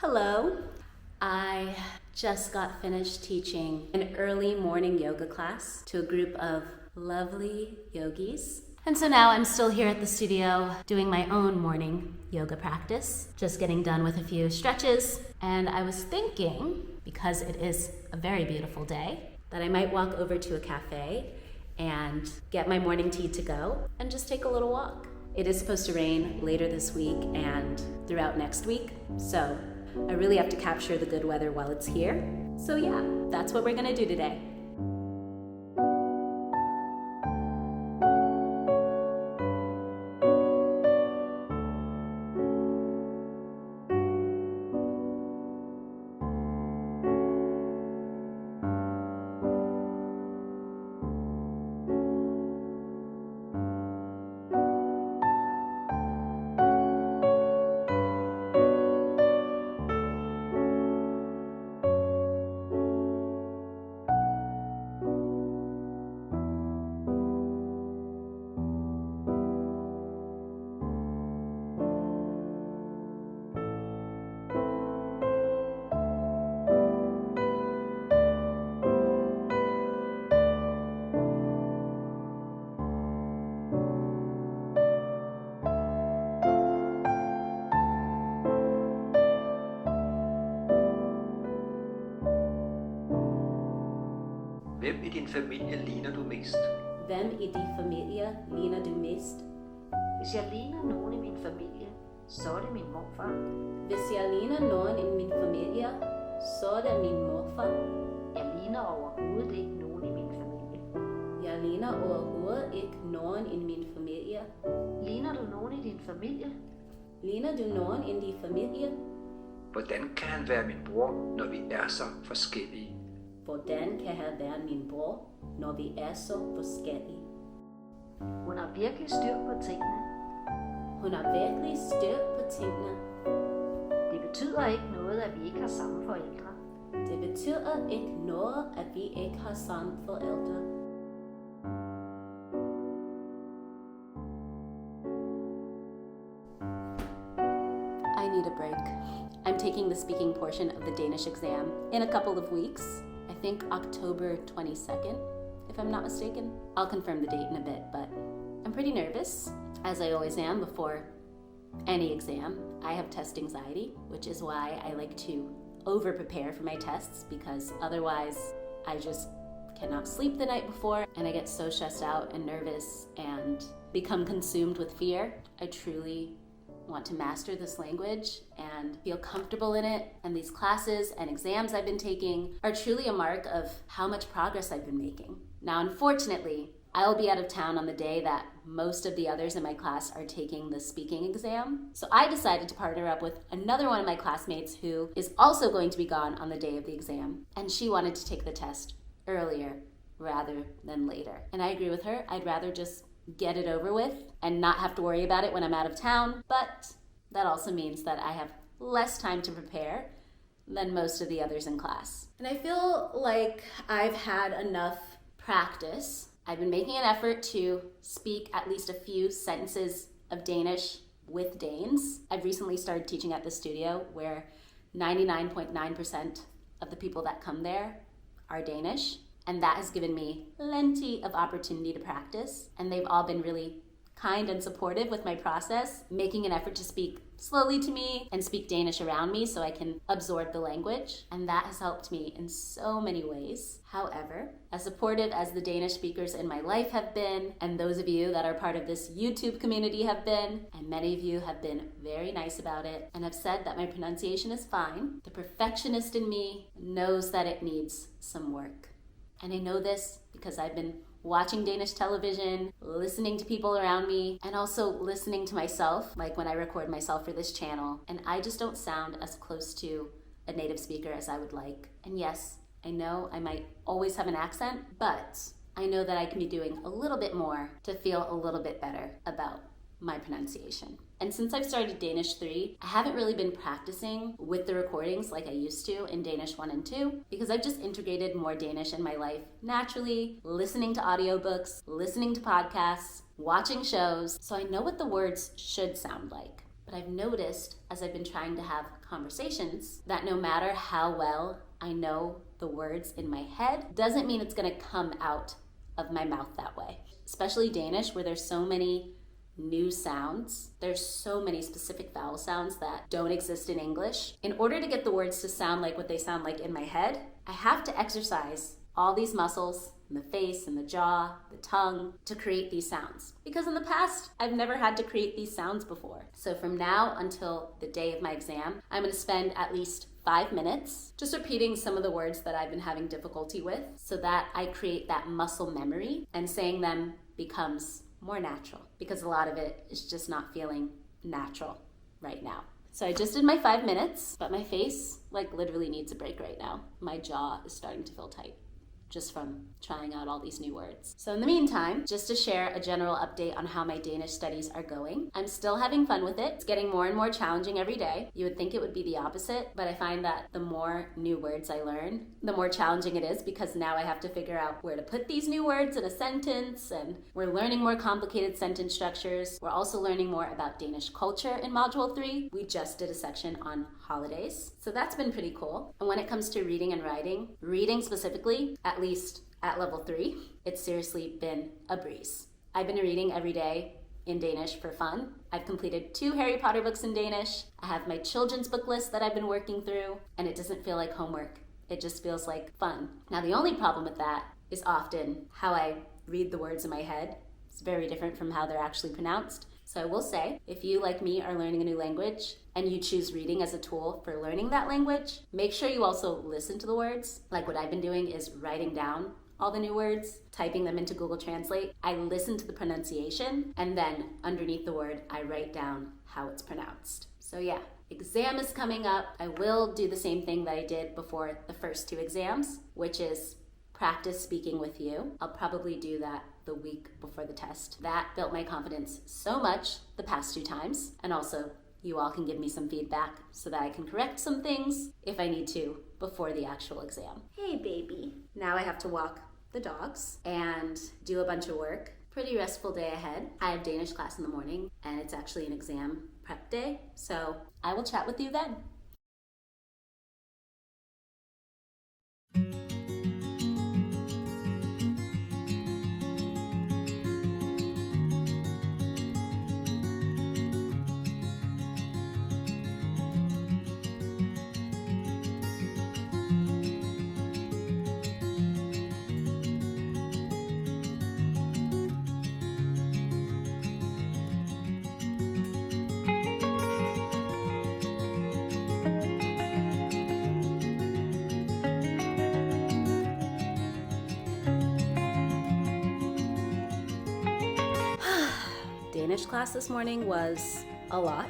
Hello. I just got finished teaching an early morning yoga class to a group of lovely yogis. And so now I'm still here at the studio doing my own morning yoga practice, just getting done with a few stretches. And I was thinking, because it is a very beautiful day, that I might walk over to a cafe and get my morning tea to go and just take a little walk. It is supposed to rain later this week and throughout next week, so I really have to capture the good weather while it's here. So yeah, that's what we're gonna do today. Hvem i din familie ligner du mest? Hvem i din familie ligner du mest? Hvis jeg ligner nogen i min familie, så er det min morfar. Hvis jeg ligner nogen i min familie, så er det min morfar. Jeg ligner overhovedet ikke nogen i min familie. Jeg ligner overhovedet ikke nogen i min familie. Ligner du nogen i din familie? Ligner du nogen i din familie? Hvordan kan han være min bror, når vi er så forskellige? Hvordan kan han være min bror, når vi er så forskellige? Hun har virkelig styr på tingene. Hun har virkelig styr på tingene. Det betyder ikke noget, at vi ikke har samme forældre. Det betyder ikke noget, at vi ikke har samme forældre. I need a break. I'm taking the speaking portion of the Danish exam in a couple of weeks. I think October 22nd, if I'm not mistaken. I'll confirm the date in a bit, but I'm pretty nervous, as I always am before any exam. I have test anxiety, which is why I like to over-prepare for my tests, because otherwise I just cannot sleep the night before, and I get so stressed out and nervous and become consumed with fear. I truly want to master this language and feel comfortable in it, and these classes and exams I've been taking are truly a mark of how much progress I've been making. Now, unfortunately, I'll be out of town on the day that most of the others in my class are taking the speaking exam. So I decided to partner up with another one of my classmates who is also going to be gone on the day of the exam, and she wanted to take the test earlier rather than later. And I agree with her. I'd rather just get it over with and not have to worry about it when I'm out of town, but that also means that I have less time to prepare than most of the others in class. And I feel like I've had enough practice. I've been making an effort to speak at least a few sentences of Danish with Danes. I've recently started teaching at the studio where 99.9% of the people that come there are Danish. And that has given me plenty of opportunity to practice. And they've all been really kind and supportive with my process, making an effort to speak slowly to me and speak Danish around me so I can absorb the language. And that has helped me in so many ways. However, as supportive as the Danish speakers in my life have been, and those of you that are part of this YouTube community have been, and many of you have been very nice about it and have said that my pronunciation is fine, the perfectionist in me knows that it needs some work. And I know this because I've been watching Danish television, listening to people around me, and also listening to myself, like when I record myself for this channel. And I just don't sound as close to a native speaker as I would like. And yes, I know I might always have an accent, but I know that I can be doing a little bit more to feel a little bit better about my pronunciation. And since I've started Danish 3, I haven't really been practicing with the recordings like I used to in Danish 1 and 2, because I've just integrated more Danish in my life naturally, listening to audiobooks, listening to podcasts, watching shows, so I know what the words should sound like. But I've noticed as I've been trying to have conversations that no matter how well I know the words in my head, doesn't mean it's gonna come out of my mouth that way. Especially Danish, where there's so many new sounds. There's so many specific vowel sounds that don't exist in English. In order to get the words to sound like what they sound like in my head, I have to exercise all these muscles in the face and the jaw, the tongue, to create these sounds. Because in the past, I've never had to create these sounds before. So from now until the day of my exam, I'm gonna spend at least 5 minutes just repeating some of the words that I've been having difficulty with so that I create that muscle memory and saying them becomes more natural, because a lot of it is just not feeling natural right now. So I just did my 5 minutes, but my face literally needs a break right now. My jaw is starting to feel tight just from trying out all these new words. So in the meantime, just to share a general update on how my Danish studies are going. I'm still having fun with it. It's getting more and more challenging every day. You would think it would be the opposite, but I find that the more new words I learn, the more challenging it is, because now I have to figure out where to put these new words in a sentence, and we're learning more complicated sentence structures. We're also learning more about Danish culture in Module 3. We just did a section on holidays, so that's been pretty cool. And when it comes to reading and writing, reading specifically, at least at level 3, it's seriously been a breeze. I've been reading every day in Danish for fun. I've completed 2 Harry Potter books in Danish. I have my children's book list that I've been working through, and it doesn't feel like homework. It just feels like fun. Now, the only problem with that is often how I read the words in my head. It's very different from how they're actually pronounced. So I will say, if you, like me, are learning a new language and you choose reading as a tool for learning that language, make sure you also listen to the words. Like what I've been doing is writing down all the new words, typing them into Google Translate. I listen to the pronunciation, and then underneath the word, I write down how it's pronounced. So yeah, exam is coming up. I will do the same thing that I did before the first 2 exams, which is practice speaking with you. I'll probably do that the week before the test. That built my confidence so much the past 2 times. And also, you all can give me some feedback so that I can correct some things if I need to before the actual exam. Hey baby. Now I have to walk the dogs and do a bunch of work. Pretty restful day ahead. I have Danish class in the morning, and it's actually an exam prep day. So I will chat with you then. Danish class this morning was a lot.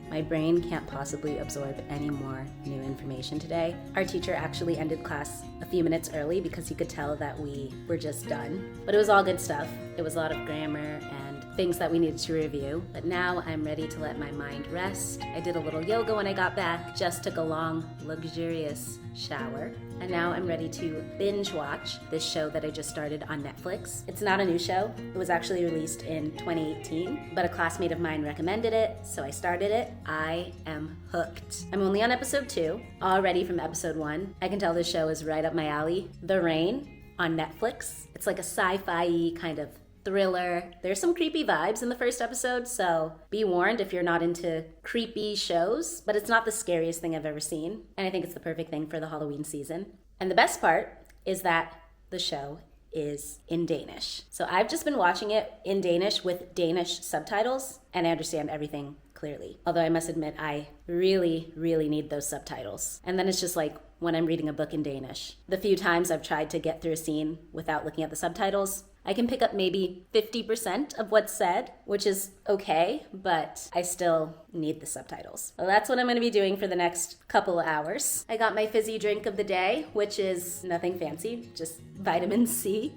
My brain can't possibly absorb any more new information today. Our teacher actually ended class a few minutes early because he could tell that we were just done. But it was all good stuff. It was a lot of grammar and things that we needed to review. But now I'm ready to let my mind rest. I did a little yoga when I got back, just took a long, luxurious shower. And now I'm ready to binge watch this show that I just started on Netflix. It's not a new show. It was actually released in 2018, but a classmate of mine recommended it, so I started it. I am hooked. I'm only on episode 2, already from episode 1. I can tell this show is right up my alley. The Rain on Netflix. It's like a sci-fi kind of thriller. There's some creepy vibes in the first episode, so be warned if you're not into creepy shows, but it's not the scariest thing I've ever seen, and I think it's the perfect thing for the Halloween season. And the best part is that the show is in Danish. So I've just been watching it in Danish with Danish subtitles, and I understand everything clearly. Although I must admit, I really, really need those subtitles. And then it's just like when I'm reading a book in Danish. The few times I've tried to get through a scene without looking at the subtitles, I can pick up maybe 50% of what's said, which is okay, but I still need the subtitles. Well, that's what I'm going to be doing for the next couple of hours. I got my fizzy drink of the day, which is nothing fancy, just vitamin C.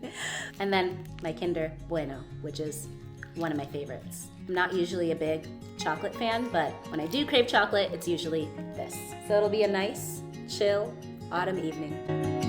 And then my Kinder Bueno, which is one of my favorites. I'm not usually a big chocolate fan, but when I do crave chocolate, it's usually this. So it'll be a nice, chill autumn evening.